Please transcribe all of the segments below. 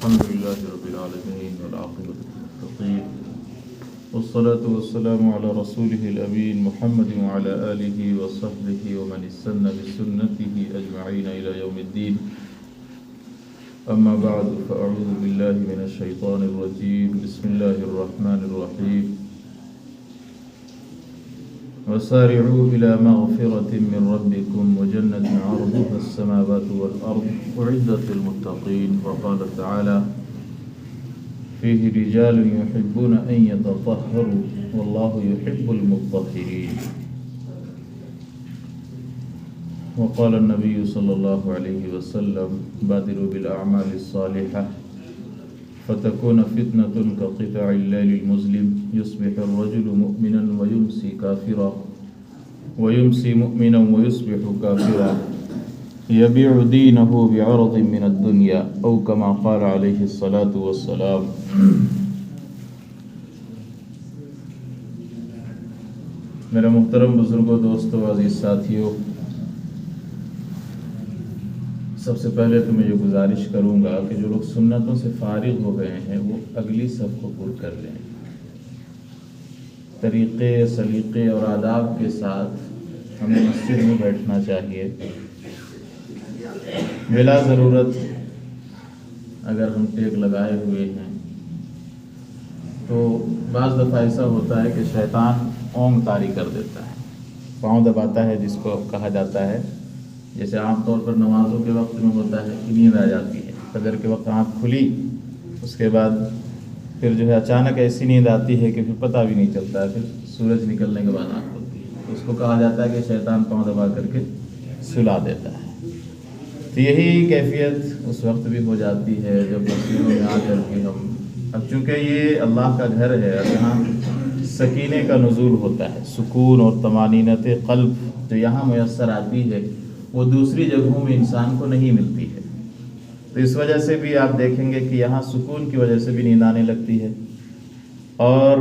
الحمد لله رب العالمين والعاقبة للمتقين والصلاة والسلام على رسوله الأمين محمد وعلى آله وصحبه ومن استنى بسنته أجمعين إلى يوم الدين. أما بعد فأعوذ بالله من الشيطان الرجيم. بسم الله الرحمن الرحيم. وسارعوا إلى مغفرة من ربكم وجنة عرضها السماوات والأرض أعدت للمتقين. وقال تعالى فيه رجال يحبون أن يتطهروا والله يحب المطهرين. وقال النبي صلى الله عليه وسلم بادروا بالأعمال الصالحة فتكون فتنة كقطع الليل المظلم يصبح الرجل مؤمنا ويمسي كافرا ويمسي مؤمنا ويصبح كافرا يبيع دينه بعرض من الدنيا أو كما قال عليه الصلاة والسلام. میرے محترم بزرگوں، دوستوں، عزیز ساتھیوں، سب سے پہلے تو میں یہ گزارش کروں گا کہ جو لوگ سنتوں سے فارغ ہو گئے ہیں وہ اگلی سب کو پر کر لیں. طریقے، سلیقے اور آداب کے ساتھ ہمیں مسجد میں بیٹھنا چاہیے. بلا ضرورت اگر ہم ٹیک لگائے ہوئے ہیں تو بعض دفعہ ایسا ہوتا ہے کہ شیطان اونگ طاری کر دیتا ہے، پاؤں دباتا ہے، جس کو کہا جاتا ہے، جیسے عام طور پر نمازوں کے وقت میں ہوتا ہے کہ نیند آ جاتی ہے. فجر کے وقت آنکھ کھلی، اس کے بعد پھر جو ہے اچانک ایسی نیند آتی ہے کہ پھر پتہ بھی نہیں چلتا ہے، پھر سورج نکلنے کے بعد آنکھ کھلتی ہے. اس کو کہا جاتا ہے کہ شیطان پاؤں دبا کر کے سلا دیتا ہے. تو یہی کیفیت اس وقت بھی ہو جاتی ہے جب مسجدوں میں آ کر کے ہم، اب چونکہ یہ اللہ کا گھر ہے اور یہاں سکینے کا نزول ہوتا ہے، سکون اور طمانینت قلب جو یہاں میسر آتی ہے وہ دوسری جگہوں میں انسان کو نہیں ملتی ہے. تو اس وجہ سے بھی آپ دیکھیں گے کہ یہاں سکون کی وجہ سے بھی نیند آنے لگتی ہے. اور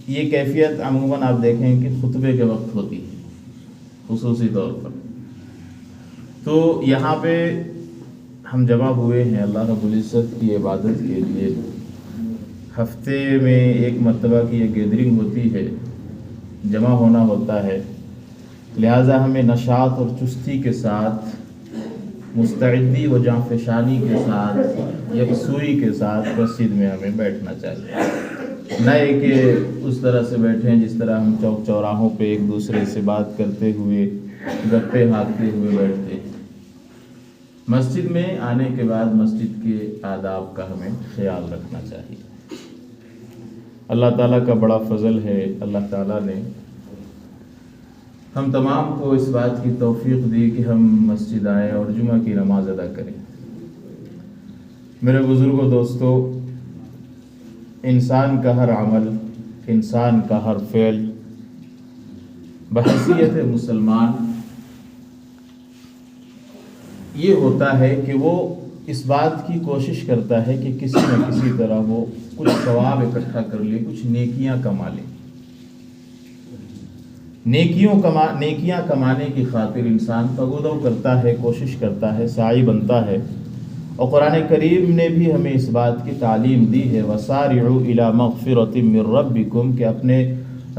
یہ کیفیت عموماً آپ دیکھیں کہ خطبے کے وقت ہوتی ہے خصوصی طور پر. تو یہاں پہ ہم جمع ہوئے ہیں اللہ رب العزت کی عبادت کے لیے. ہفتے میں ایک مرتبہ کی یہ گیدرنگ ہوتی ہے، جمع ہونا ہوتا ہے، لہٰذا ہمیں نشاط اور چستی کے ساتھ، مستعدی و جانفشانی کے ساتھ، یکسوئی کے ساتھ مسجد میں ہمیں بیٹھنا چاہیے. نہ کہ اس طرح سے بیٹھیں جس طرح ہم چوک چوراہوں پہ ایک دوسرے سے بات کرتے ہوئے، گپے ہانکتے ہوئے بیٹھتے ہیں. مسجد میں آنے کے بعد مسجد کے آداب کا ہمیں خیال رکھنا چاہیے. اللہ تعالیٰ کا بڑا فضل ہے، اللہ تعالیٰ نے ہم تمام کو اس بات کی توفیق دی کہ ہم مسجد آئیں اور جمعہ کی نماز ادا کریں. میرے بزرگوں، دوستوں، انسان کا ہر عمل، انسان کا ہر فعل بحیثیت مسلمان یہ ہوتا ہے کہ وہ اس بات کی کوشش کرتا ہے کہ کسی نہ کسی طرح وہ کچھ ثواب اکٹھا کر لے، کچھ نیکیاں کما لے. نیکیاں کمانے کی خاطر انسان تگودو کرتا ہے، کوشش کرتا ہے، سعی بنتا ہے. اور قرآن کریم نے بھی ہمیں اس بات کی تعلیم دی ہے وَسَارِعُوا إِلَى مَغْفِرَةٍ مِّن رَبِّكُمْ کہ اپنے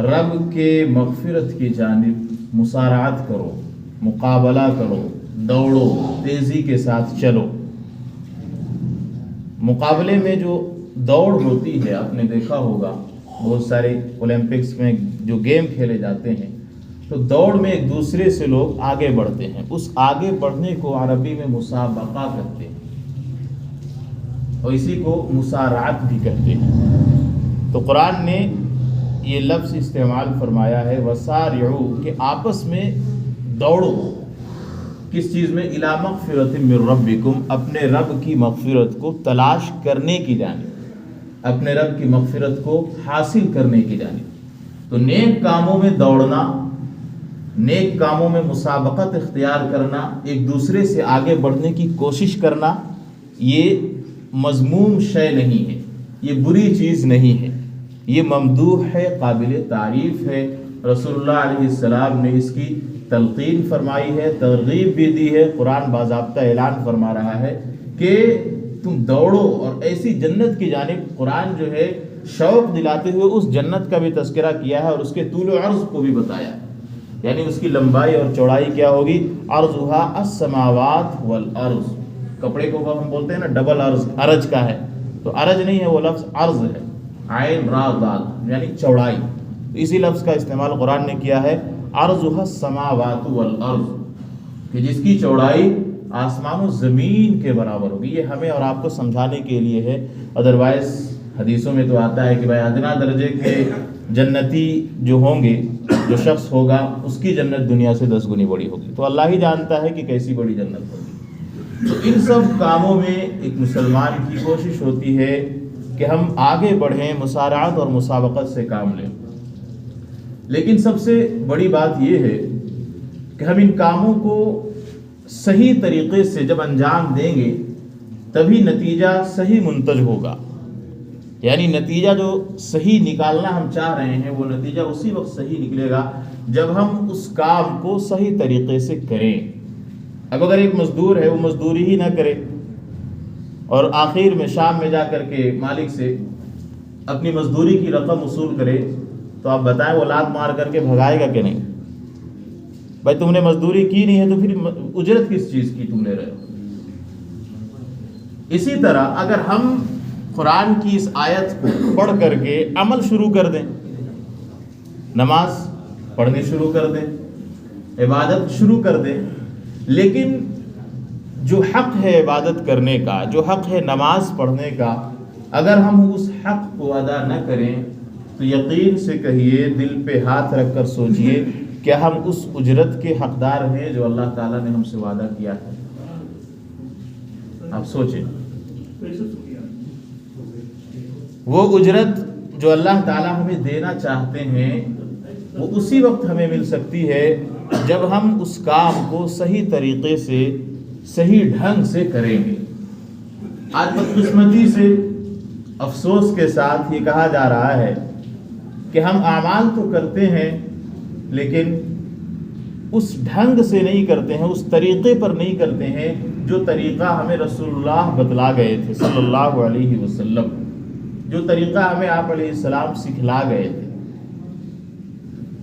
رب کے مغفرت کی جانب مسارعت کرو، مقابلہ کرو، دوڑو، تیزی کے ساتھ چلو. مقابلے میں جو دوڑ ہوتی ہے، آپ نے دیکھا ہوگا بہت سارے اولمپکس میں جو گیم کھیلے جاتے ہیں تو دوڑ میں ایک دوسرے سے لوگ آگے بڑھتے ہیں. اس آگے بڑھنے کو عربی میں مسابقہ کہتے ہیں اور اسی کو مسارعت بھی کہتے ہیں. تو قرآن نے یہ لفظ استعمال فرمایا ہے وسارعوا کہ آپس میں دوڑو. کس چیز میں؟ الی مغفرۃ من ربکم، اپنے رب کی مغفرت کو تلاش کرنے کی جانب، اپنے رب کی مغفرت کو حاصل کرنے کی جانب. تو نیک کاموں میں دوڑنا، نیک کاموں میں مسابقت اختیار کرنا، ایک دوسرے سے آگے بڑھنے کی کوشش کرنا، یہ مذموم شے نہیں ہے، یہ بری چیز نہیں ہے، یہ ممدوح ہے، قابل تعریف ہے. رسول اللہ علیہ السلام نے اس کی تلقین فرمائی ہے، ترغیب بھی دی ہے. قرآن باضابطہ اعلان فرما رہا ہے کہ تم دوڑو اور ایسی جنت کی جانب قرآن جو ہے شوق دلاتے ہوئے اس جنت کا بھی تذکرہ کیا ہے اور اس کے طول و عرض کو بھی بتایا، یعنی اس کی لمبائی اور چوڑائی کیا ہوگی، عرضھا السماوات والارض، کپڑے کو ہم بولتے ہیں نا ڈبل عرض، عرج کا ہے، تو عرج نہیں ہے وہ لفظ عرض ہے، عین را دال یعنی چوڑائی، اسی لفظ کا استعمال قرآن نے کیا ہے، عرضھا السماوات والارض، کہ جس کی چوڑائی آسمان و زمین کے برابر ہوگی۔ یہ ہمیں اور آپ کو سمجھانے کے لیے ہے، ادروائز حدیثوں میں تو آتا ہے کہ بھائی ادنا درجے کے جنتی جو ہوں گے، جو شخص ہوگا اس کی جنت دنیا سے 10 گنی بڑی ہوگی، تو اللہ ہی جانتا ہے کہ کیسی بڑی جنت ہوگی۔ تو ان سب کاموں میں ایک مسلمان کی کوشش ہوتی ہے کہ ہم آگے بڑھیں، مسارعت اور مسابقت سے کام لیں، لیکن سب سے بڑی بات یہ ہے کہ ہم ان کاموں کو صحیح طریقے سے جب انجام دیں گے تبھی نتیجہ صحیح منتج ہوگا، یعنی نتیجہ جو صحیح نکالنا ہم چاہ رہے ہیں وہ نتیجہ اسی وقت صحیح نکلے گا جب ہم اس کام کو صحیح طریقے سے کریں۔ اب اگر ایک مزدور ہے وہ مزدوری ہی نہ کرے اور آخر میں شام میں جا کر کے مالک سے اپنی مزدوری کی رقم وصول کرے، تو آپ بتائیں وہ لات مار کر کے بھگائے گا کہ نہیں؟ بھائی تم نے مزدوری کی نہیں ہے تو پھر اجرت کس چیز کی تم لے رہے ہو؟ اسی طرح اگر ہم قرآن کی اس آیت کو پڑھ کر کے عمل شروع کر دیں، نماز پڑھنی شروع کر دیں، عبادت شروع کر دیں، لیکن جو حق ہے عبادت کرنے کا، جو حق ہے نماز پڑھنے کا، اگر ہم اس حق کو ادا نہ کریں تو یقین سے کہیے، دل پہ ہاتھ رکھ کر سوچئے، کیا ہم اس اجرت کے حقدار ہیں جو اللہ تعالیٰ نے ہم سے وعدہ کیا ہے؟ آپ سوچیں، وہ اجرت جو اللہ تعالیٰ ہمیں دینا چاہتے ہیں وہ اسی وقت ہمیں مل سکتی ہے جب ہم اس کام کو صحیح طریقے سے، صحیح ڈھنگ سے کریں گے۔ آج بدقسمتی سے، افسوس کے ساتھ یہ کہا جا رہا ہے کہ ہم اعمال تو کرتے ہیں لیکن اس ڈھنگ سے نہیں کرتے ہیں، اس طریقے پر نہیں کرتے ہیں جو طریقہ ہمیں رسول اللہ بتلا گئے تھے صلی اللہ علیہ وسلم، جو طریقہ ہمیں آپ علیہ السلام سکھلا گئے تھے۔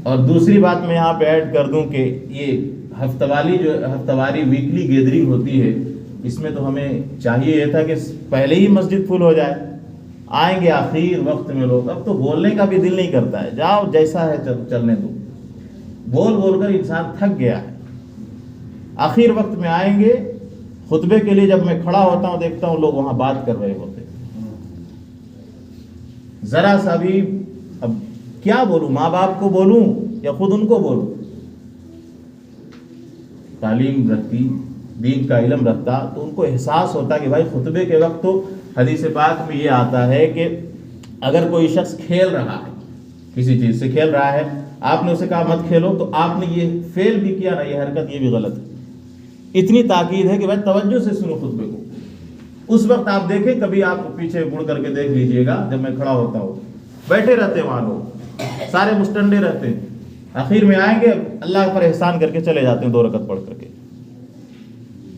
اور دوسری بات میں یہاں پہ ایڈ کر دوں کہ یہ ہفتہ واری ویکلی گیدرنگ ہوتی ہے، اس میں تو ہمیں چاہیے یہ تھا کہ پہلے ہی مسجد فل ہو جائے، آئیں گے آخر وقت میں لوگ، اب تو بولنے کا بھی دل نہیں کرتا ہے، جاؤ جیسا ہے چلنے دو، بول بول کر انسان تھک گیا ہے۔ آخر وقت میں آئیں گے، خطبے کے لیے جب میں کھڑا ہوتا ہوں دیکھتا ہوں لوگ وہاں بات کر رہے ہوتے، ذرا سا بھی اب کیا بولوں، ماں باپ کو بولوں یا خود ان کو بولوں؟ تعلیم رکھتی، دین کا علم رکھتا تو ان کو احساس ہوتا کہ بھائی خطبے کے وقت تو حدیث پاک میں یہ آتا ہے کہ اگر کوئی شخص کھیل رہا ہے، کسی چیز سے کھیل رہا ہے، آپ نے اسے کہا مت کھیلو، تو آپ نے یہ فعل بھی کیا نا، یہ حرکت یہ بھی غلط ہے۔ اتنی تاکید ہے کہ بھائی توجہ سے سنو خطبے کو۔ اس وقت آپ دیکھیں، کبھی آپ پیچھے مڑ کر کے دیکھ لیجئے گا، جب میں کھڑا ہوتا ہوں بیٹھے رہتے وہاں لوگ، سارے مستنڈے رہتے ہیں، آخر میں آئیں گے اللہ پر احسان کر کے چلے جاتے ہیں 2 رکعت پڑھ کر کے۔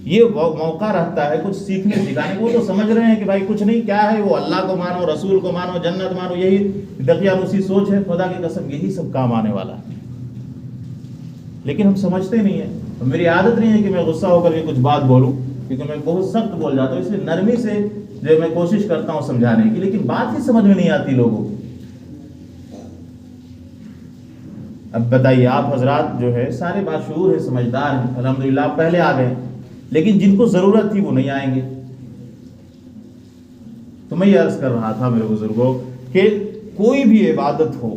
یہ موقع رہتا ہے کچھ سیکھنے سکھانے، وہ تو سمجھ رہے ہیں کہ بھائی کچھ نہیں، کیا ہے وہ، اللہ کو مانو، رسول کو مانو، جنت مانو، یہی دقیانوسی سوچ ہے، خدا کی قسم یہی سب کام آنے والا ہے، لیکن ہم سمجھتے نہیں ہیں۔ میری عادت نہیں ہے کہ میں غصہ ہو کر کے کچھ بات بولوں، کیونکہ میں بہت سخت بول جاتا ہوں، اس لیے نرمی سے جو میں کوشش کرتا ہوں سمجھانے کی، لیکن بات ہی سمجھ میں نہیں آتی لوگوں کو۔ اب بتائیے، آپ حضرات جو ہے سارے باشعور ہیں، سمجھدار ہیں، الحمدللہ آپ پہلے آ گئے، لیکن جن کو ضرورت تھی وہ نہیں آئیں گے۔ تو میں یہ عرض کر رہا تھا میرے بزرگوں کہ کوئی بھی عبادت ہو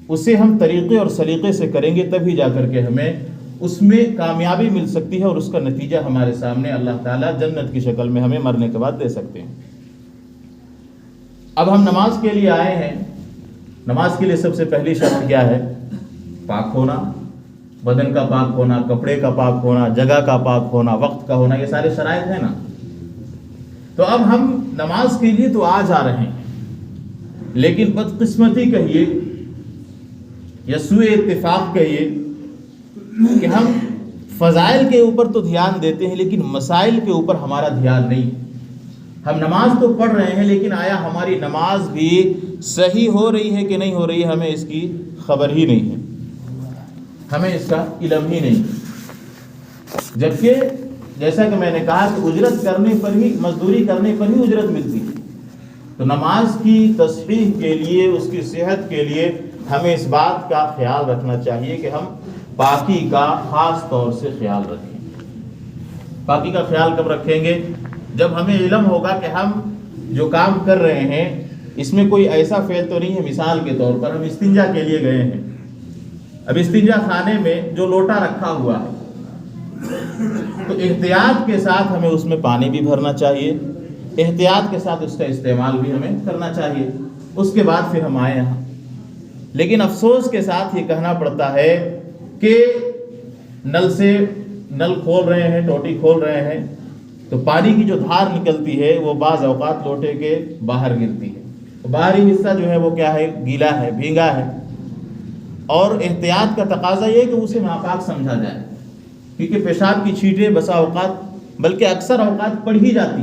اسے ہم طریقے اور سلیقے سے کریں گے تبھی جا کر کے ہمیں اس میں کامیابی مل سکتی ہے، اور اس کا نتیجہ ہمارے سامنے اللہ تعالیٰ جنت کی شکل میں ہمیں مرنے کے بعد دے سکتے ہیں۔ اب ہم نماز کے لیے آئے ہیں، نماز کے لیے سب سے پہلی شرط کیا ہے؟ پاک ہونا، بدن کا پاک ہونا، کپڑے کا پاک ہونا، جگہ کا پاک ہونا، وقت کا ہونا، یہ سارے شرائط ہیں نا۔ تو اب ہم نماز کے لیے تو آ جا رہے ہیں، لیکن بدقسمتی کہیے یا سوء اتفاق کہیے کہ ہم فضائل کے اوپر تو دھیان دیتے ہیں لیکن مسائل کے اوپر ہمارا دھیان نہیں۔ ہم نماز تو پڑھ رہے ہیں لیکن آیا ہماری نماز بھی صحیح ہو رہی ہے کہ نہیں ہو رہی ہے، ہمیں اس کی خبر ہی نہیں ہے، ہمیں اس کا علم ہی نہیں۔ جبکہ جیسا کہ میں نے کہا کہ اجرت کرنے پر ہی، مزدوری کرنے پر ہی اجرت ملتی ہے، تو نماز کی تصحیح کے لیے، اس کی صحت کے لیے ہمیں اس بات کا خیال رکھنا چاہیے کہ ہم پاکی کا خاص طور سے خیال رکھیں۔ پاکی کا خیال کب رکھیں گے؟ جب ہمیں علم ہوگا کہ ہم جو کام کر رہے ہیں اس میں کوئی ایسا فعل تو نہیں ہے، مثال کے طور پر ہم استنجا کے لیے گئے ہیں، اب استنجا خانے میں جو لوٹا رکھا ہوا ہے تو احتیاط کے ساتھ ہمیں اس میں پانی بھی بھرنا چاہیے، احتیاط کے ساتھ اس کا استعمال بھی ہمیں کرنا چاہیے، اس کے بعد پھر ہم آئے یہاں۔ لیکن افسوس کے ساتھ یہ کہنا پڑتا ہے کہ نل کھول رہے ہیں، ٹوٹی کھول رہے ہیں تو پانی کی جو دھار نکلتی ہے وہ بعض اوقات لوٹے کے باہر گرتی ہے، باہری حصہ جو ہے وہ کیا ہے، گیلا ہے، بھیگا ہے، اور احتیاط کا تقاضا یہ ہے کہ اسے ناپاک سمجھا جائے، کیونکہ پیشاب کی چھینٹیں بسا اوقات بلکہ اکثر اوقات پڑ ہی جاتی،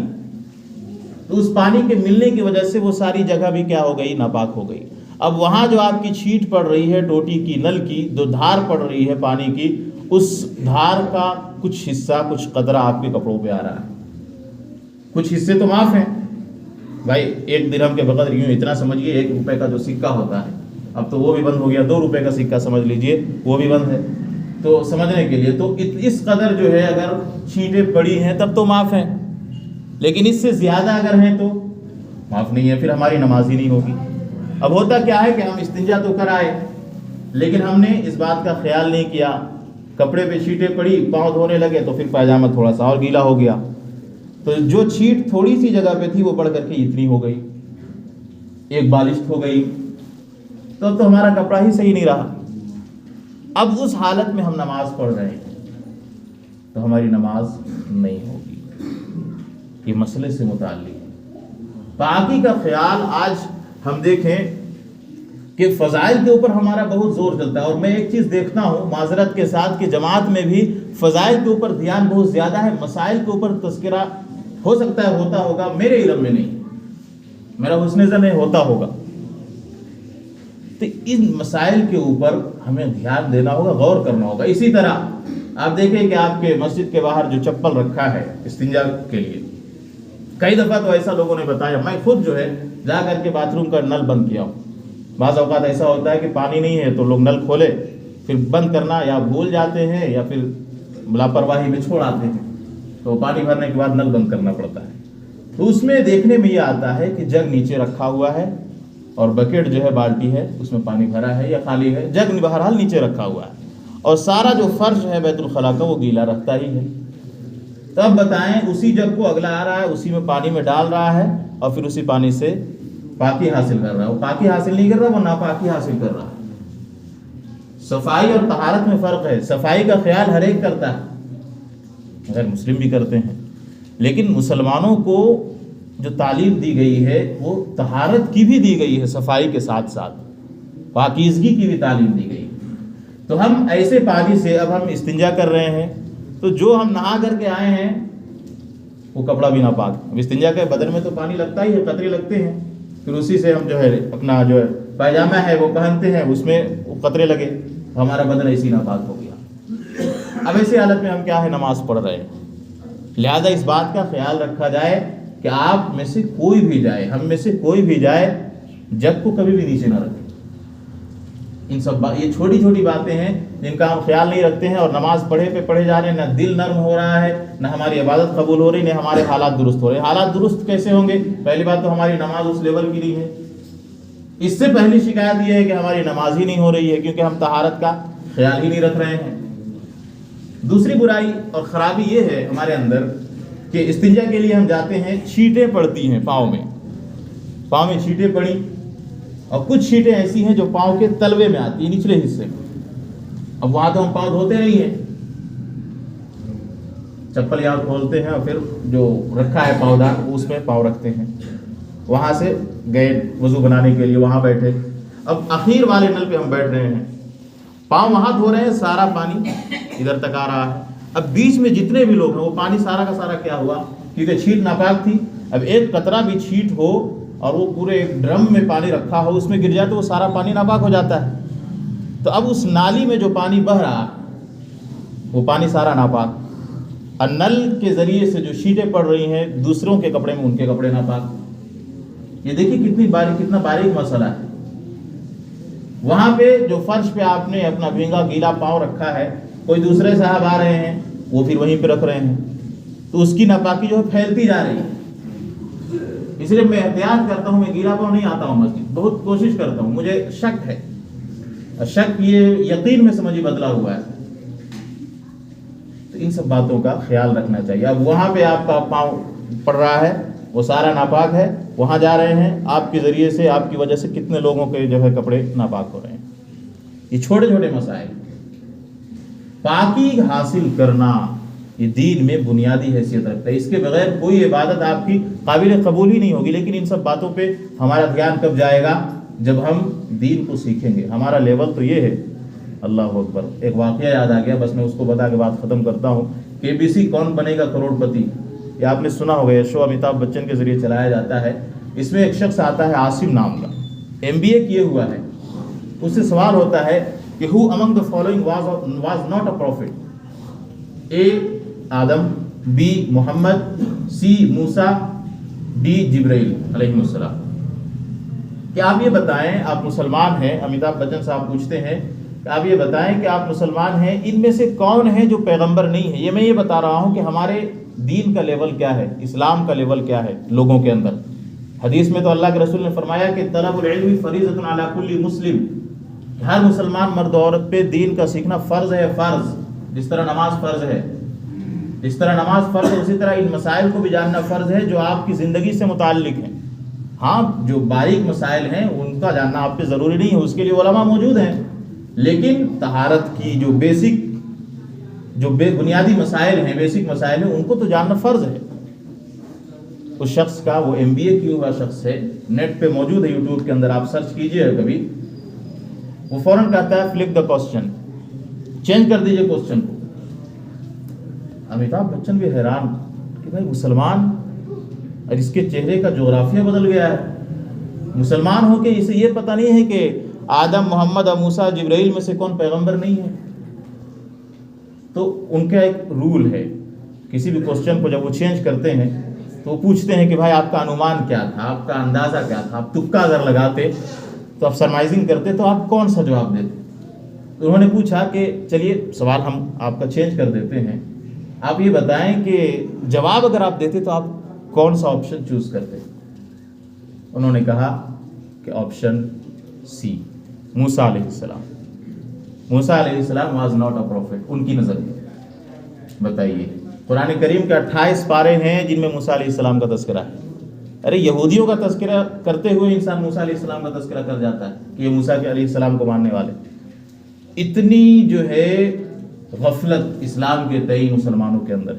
تو اس پانی کے ملنے کی وجہ سے وہ ساری جگہ بھی کیا ہو گئی، ناپاک ہو گئی۔ اب وہاں جو آپ کی چھینٹ پڑ رہی ہے ٹوٹی کی، نل کی جو دھار پڑ رہی ہے پانی کی، اس دھار کا کچھ حصہ، کچھ قطرہ آپ کے کپڑوں پہ آ رہا ہے، کچھ حصے تو معاف ہیں بھائی، 1 درہم کے بقدر، یوں اتنا سمجھیے 1 روپے کا جو سکہ ہوتا ہے، اب تو وہ بھی بند ہو گیا، 2 روپے کا سکہ سمجھ لیجئے وہ بھی بند ہے، تو سمجھنے کے لیے تو اس قدر جو ہے اگر چھینٹیں پڑی ہیں تب تو معاف ہیں، لیکن اس سے زیادہ اگر ہیں تو معاف نہیں ہے، پھر ہماری نماز ہی نہیں ہوگی۔ اب ہوتا کیا ہے کہ ہم استنجا تو کر آئے لیکن ہم نے اس بات کا خیال نہیں کیا، کپڑے پہ چھینٹیں پڑی، پاؤں دھونے لگے تو پھر پائجامہ تھوڑا سا اور گیلا ہو گیا، تو جو چھینٹ تھوڑی سی جگہ پہ تھی وہ بڑھ کر کے اتنی ہو گئی، ایک بالشت ہو گئی، تو اب تو ہمارا کپڑا ہی صحیح نہیں رہا۔ اب اس حالت میں ہم نماز پڑھ رہے ہیں تو ہماری نماز نہیں ہوگی۔ یہ مسئلے سے متعلق ہے پاکی کا خیال۔ آج ہم دیکھیں کہ فضائل کے اوپر ہمارا بہت زور چلتا ہے، اور میں ایک چیز دیکھتا ہوں معذرت کے ساتھ کہ جماعت میں بھی فضائل کے اوپر دھیان بہت زیادہ ہے، مسائل کے اوپر تذکرہ ہو سکتا ہے ہوتا ہوگا، میرے علم میں نہیں، میرا حسن ظن ہے ہوتا ہوگا، تو ان مسائل کے اوپر ہمیں دھیان دینا ہوگا، غور کرنا ہوگا۔ اسی طرح آپ دیکھیں کہ آپ کے مسجد کے باہر جو چپل رکھا ہے استنجا کے لیے، کئی دفعہ تو ایسا لوگوں نے بتایا، میں خود جو ہے جا کر کے باتھ روم کا نل بند کیا ہوں، بعض اوقات ایسا ہوتا ہے کہ پانی نہیں ہے تو لوگ نل کھولے پھر بند کرنا یا بھول جاتے ہیں یا پھر لاپرواہی میں چھوڑ آتے ہیں، تو پانی بھرنے کے بعد نل بند کرنا پڑتا ہے، تو اس میں دیکھنے میں یہ آتا ہے کہ جگ نیچے رکھا ہوا ہے اور بکیٹ جو ہے بالٹی ہے اس میں پانی بھرا ہے یا خالی ہے، جگ بہرحال نیچے رکھا ہوا ہے، اور سارا جو فرش ہے بیت الخلاء کا وہ گیلا رکھتا ہی ہے، تو اب بتائیں اسی جگ کو اگلا آ رہا ہے، اسی میں پانی میں ڈال رہا ہے اور پھر اسی پانی سے پاکی حاصل کر رہا ہے، وہ پاکی حاصل نہیں کر رہا، وہ ناپاکی حاصل کر رہا ہے۔ صفائی اور طہارت میں فرق ہے، صفائی کا خیال ہر ایک کرتا ہے، غیر مسلم بھی کرتے ہیں، لیکن مسلمانوں کو جو تعلیم دی گئی ہے وہ طہارت کی بھی دی گئی ہے، صفائی کے ساتھ ساتھ پاکیزگی کی بھی تعلیم دی گئی ہے۔ تو ہم ایسے پانی سے اب ہم استنجا کر رہے ہیں تو جو ہم نہا کر کے آئے ہیں وہ کپڑا بھی ناپاک، اب استنجا کے بدن میں تو پانی لگتا ہی ہے، قطرے لگتے ہیں، پھر اسی سے ہم جو ہے اپنا جو ہے پائجامہ ہے وہ پہنتے ہیں، اس میں قطرے لگے، ہمارا بدن ایسی ناپاک ہو گیا۔ اب ایسی حالت میں ہم کیا ہے، نماز پڑھ رہے ہیں، لہذا اس بات کا خیال رکھا جائے کہ آپ میں سے کوئی بھی جائے، ہم میں سے کوئی بھی جائے، جگ کو کبھی بھی نیچے نہ رکھے۔ ان سب یہ چھوٹی چھوٹی باتیں ہیں جن کا ہم خیال نہیں رکھتے ہیں، اور نماز پڑھے جا رہے ہیں، نہ دل نرم ہو رہا ہے، نہ ہماری عبادت قبول ہو رہی، نہ ہمارے حالات درست ہو رہے ہیں۔ حالات درست کیسے ہوں گے؟ پہلی بات تو ہماری نماز اس لیول کی نہیں ہے، اس سے پہلی شکایت یہ ہے کہ ہماری نماز ہی نہیں ہو رہی ہے کیونکہ ہم طہارت کا خیال ہی نہیں رکھ رہے ہیں۔ دوسری برائی اور خرابی یہ ہے ہمارے اندر کہ استنجا کے لیے ہم جاتے ہیں، چھینٹیں پڑتی ہیں پاؤں میں چھینٹیں پڑی، اور کچھ چھینٹیں ایسی ہیں جو پاؤں کے تلوے میں آتی ہیں، نچلے حصے میں، اب وہاں تو ہم پاؤں دھوتے نہیں ہیں، چپل یہاں کھولتے ہیں اور پھر جو رکھا ہے پاؤں دار اس میں پاؤں رکھتے ہیں، وہاں سے گئے وضو بنانے کے لیے، وہاں بیٹھے، اب اخیر والے نل پہ ہم بیٹھ رہے ہیں، پاؤں وہاں دھو رہے ہیں، سارا پانی ادھر تک آ رہا ہے، اب بیچ میں جتنے بھی لوگ ہیں وہ پانی سارا کا سارا کیا ہوا، کیونکہ چھینٹ ناپاک تھی، اب ایک قطرہ بھی چھیٹ ہو اور وہ پورے ایک ڈرم میں پانی رکھا ہو، اس میں گر جائے تو وہ سارا پانی ناپاک ہو جاتا ہے. تو اب اس نالی میں جو پانی بہہ رہا وہ پانی سارا ناپاک، اور نل کے ذریعے سے جو چھینٹیں پڑ رہی ہیں دوسروں کے کپڑے میں، ان کے کپڑے ناپاک. یہ دیکھیے کتنا باریک مسئلہ ہے. وہاں پہ جو فرش پہ آپ نے اپنا بھینگا گیلا پاؤں رکھا ہے، کوئی دوسرے صاحب آ رہے ہیں وہ پھر وہیں پہ رکھ رہے ہیں، تو اس کی ناپاکی جو ہے پھیلتی جا رہی ہے. اس لیے میں احتیاط کرتا ہوں، میں گیلا پاؤں نہیں آتا ہوں مسجد، بہت کوشش کرتا ہوں. مجھے شک ہے، شک یہ یقین میں سمجھی بدلا ہوا ہے. تو ان سب باتوں کا خیال رکھنا چاہیے. اب وہاں پہ آپ کا پاؤں پڑ رہا ہے، وہ سارا ناپاک ہے، وہاں جا رہے ہیں، آپ کے ذریعے سے، آپ کی وجہ سے کتنے لوگوں کے جو ہے کپڑے ناپاک ہو رہے ہیں. یہ چھوٹے چھوٹے مسائل. پاکی حاصل کرنا یہ دین میں بنیادی حیثیت رکھتا ہے. اس کے بغیر کوئی عبادت آپ کی قابل قبول ہی نہیں ہوگی. لیکن ان سب باتوں پہ ہمارا دھیان کب جائے گا؟ جب ہم دین کو سیکھیں گے. ہمارا لیول تو یہ ہے. اللہ اکبر. ایک واقعہ یاد آ گیا، بس میں اس کو بتا کے بات ختم کرتا ہوں. KBC کون بنے گا کروڑ پتی، یہ آپ نے سنا ہوگا. یہ شو امیتابھ بچن کے ذریعے چلایا جاتا ہے. اس میں ایک شخص آتا ہے عاصم نام کا، MBA کیے ہوا ہے. اس سے سوال ہوتا ہے کہ who among the following was not a prophet? A Adam, B Muhammad, C Musa, D جبرائیل علیہ السلام. کہ آپ یہ بتائیں، آپ مسلمان ہیں. امیتابھ بچن صاحب پوچھتے ہیں کہ آپ یہ بتائیں کہ آپ مسلمان ہیں، ان میں سے کون ہے جو پیغمبر نہیں ہے؟ یہ میں یہ بتا رہا ہوں کہ ہمارے دین کا لیول کیا ہے، اسلام کا لیول کیا ہے لوگوں کے اندر. حدیث میں تو اللہ کے رسول نے فرمایا کہ طلب العلم فریضۃ علی کل مسلم، ہر مسلمان مرد و عورت پہ دین کا سیکھنا فرض ہے. فرض جس طرح نماز فرض ہے، جس طرح نماز فرض ہے، اسی طرح ان مسائل کو بھی جاننا فرض ہے جو آپ کی زندگی سے متعلق ہیں. ہاں جو باریک مسائل ہیں ان کا جاننا آپ پہ ضروری نہیں ہے، اس کے لیے علماء موجود ہیں. لیکن طہارت کی جو بیسک، جو بنیادی مسائل ہیں، بیسک مسائل ہیں، ان کو تو جاننا فرض ہے. اس شخص کا، وہ MBA کیا ہوا شخص ہے، نیٹ پہ موجود ہے، یوٹیوب کے اندر آپ سرچ کیجئے کبھی. وہ فوراً کہتا ہے فلپ دا کوسچن، چینج کر دیجئے کوسچن کو. امیتابھ بچن بھی حیران کہ بھائی مسلمان، اور اس کے چہرے کا جغرافیہ بدل گیا ہے. مسلمان ہو کے اسے یہ پتہ نہیں ہے کہ آدم، محمد اور موسیٰ، جبرائیل میں سے کون پیغمبر نہیں ہے. تو ان کا ایک رول ہے، کسی بھی کوسچن کو جب وہ چینج کرتے ہیں تو وہ پوچھتے ہیں کہ بھائی آپ کا انومان کیا تھا، آپ کا اندازہ کیا تھا، آپ تکا اگر لگاتے تو آپ سرمائزنگ کرتے تو آپ کون سا جواب دیتے. تو انہوں نے پوچھا کہ چلیے سوال ہم آپ کا چینج کر دیتے ہیں، آپ یہ بتائیں کہ جواب اگر آپ دیتے تو آپ کون سا آپشن چوز کرتے. انہوں نے کہا کہ آپشن C، موسیٰ علیہ السلام. موسیٰ علیہ السلام واز ناٹ اے پروفٹ ان کی نظر میں. بتائیے، قرآن کریم کے 28 پارے ہیں جن میں موسیٰ علیہ السلام کا تذکرہ ہے. ارے یہودیوں کا تذکرہ کرتے ہوئے انسان موسیٰ علیہ السلام کا تذکرہ کر جاتا ہے کہ یہ موسیٰ علیہ السلام کو ماننے والے. اتنی جو ہے غفلت اسلام کے تئیں مسلمانوں کے اندر.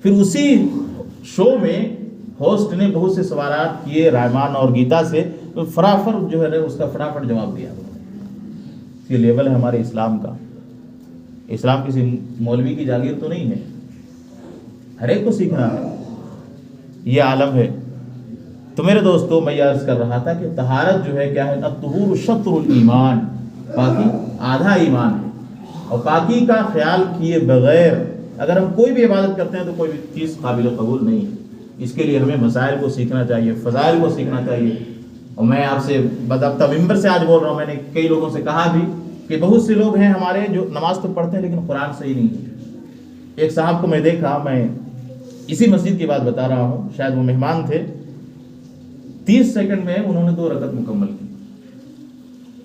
پھر اسی شو میں ہوسٹ نے بہت سے سوالات کیے رائمان اور گیتا سے، تو فٹافٹ جو ہے اس کا فٹافٹ جواب دیا. یہ لیول ہے ہمارے اسلام کا. اسلام کسی مولوی کی جاگیر تو نہیں ہے، ہر ایک کو سیکھنا ہے، یہ عالم ہے. تو میرے دوستو، میں یہ عرض کر رہا تھا کہ طہارت جو ہے کیا ہے، الطہور شطر الایمان، پاکی آدھا ایمان ہے. اور پاکی کا خیال کیے بغیر اگر ہم کوئی بھی عبادت کرتے ہیں تو کوئی بھی چیز قابل قبول نہیں ہے. اس کے لیے ہمیں مسائل کو سیکھنا چاہیے، فضائل کو سیکھنا چاہیے. اور میں آپ سے بدابطہ ممبر سے آج بول رہا ہوں، میں نے کئی لوگوں سے کہا بھی کہ بہت سے لوگ ہیں ہمارے جو نماز تو پڑھتے ہیں لیکن قرآن صحیح نہیں ہے. ایک صاحب کو میں دیکھا، میں اسی مسجد کی بات بتا رہا ہوں، شاید وہ مہمان تھے، 30 سیکنڈ میں انہوں نے 2 رکعت مکمل کی.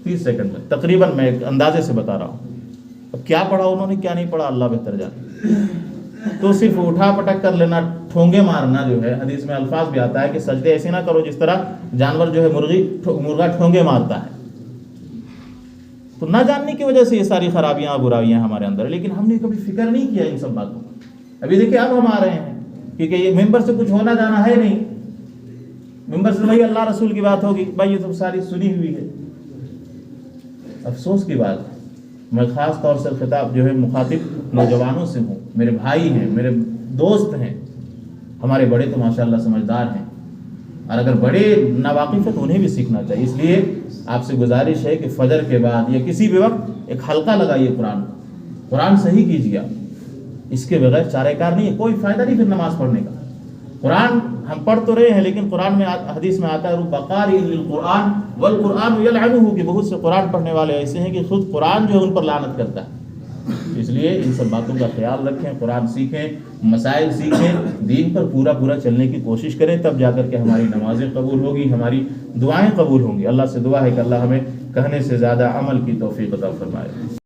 30 سیکنڈ میں تقریباً، میں ایک اندازے سے بتا رہا ہوں. اب کیا پڑھا انہوں نے، کیا نہیں پڑھا، اللہ بہتر جانے. تو صرف اٹھا پٹک کر لینا، ٹھونگے مارنا جو ہے، حدیث میں الفاظ بھی آتا ہے کہ سجدے ایسے نہ کرو جس طرح جانور جو ہے مرغا ٹھونگے مارتا ہے. تو نہ جاننے کی وجہ سے یہ ساری خرابیاں برائیاں ہمارے اندر ہیں، لیکن ہم نے کبھی فکر نہیں کیا ان سب باتوں کا. ابھی دیکھیں اب ہم آ رہے ہیں کیونکہ یہ ممبر سے کچھ ہونا جانا ہے نہیں. ممبر سے بھائی اللہ رسول کی بات ہوگی، بھائی یہ تو ساری سنی ہوئی ہے. افسوس کی بات ہے، میں خاص طور سے خطاب جو ہے مخاطب نوجوانوں سے ہوں، میرے بھائی ہیں، میرے دوست ہیں. ہمارے بڑے تو ماشاءاللہ سمجھدار ہیں، اور اگر بڑے ناواقف ہیں تو انہیں بھی سیکھنا چاہیے. اس لیے آپ سے گزارش ہے کہ فجر کے بعد یا کسی بھی وقت ایک حلقہ لگائیے قرآن صحیح کیجیے. اس کے بغیر چارہ کار نہیں ہے، کوئی فائدہ نہیں پھر نماز پڑھنے کا. قرآن ہم پڑھ تو رہے ہیں، لیکن قرآن میں حدیث میں آتا ہے رب قاری للقرآن والقرآن یلعنہ، کہ بہت سے قرآن پڑھنے والے ایسے ہیں کہ خود قرآن جو ہے ان پر لعنت کرتا ہے. اس لیے ان سب باتوں کا خیال رکھیں، قرآن سیکھیں، مسائل سیکھیں، دین پر پورا چلنے کی کوشش کریں، تب جا کر کے ہماری نمازیں قبول ہوگی، ہماری دعائیں قبول ہوں گی. اللہ سے دعا ہے کہ اللہ ہمیں کہنے سے زیادہ عمل کی توفیق عطا فرمائے.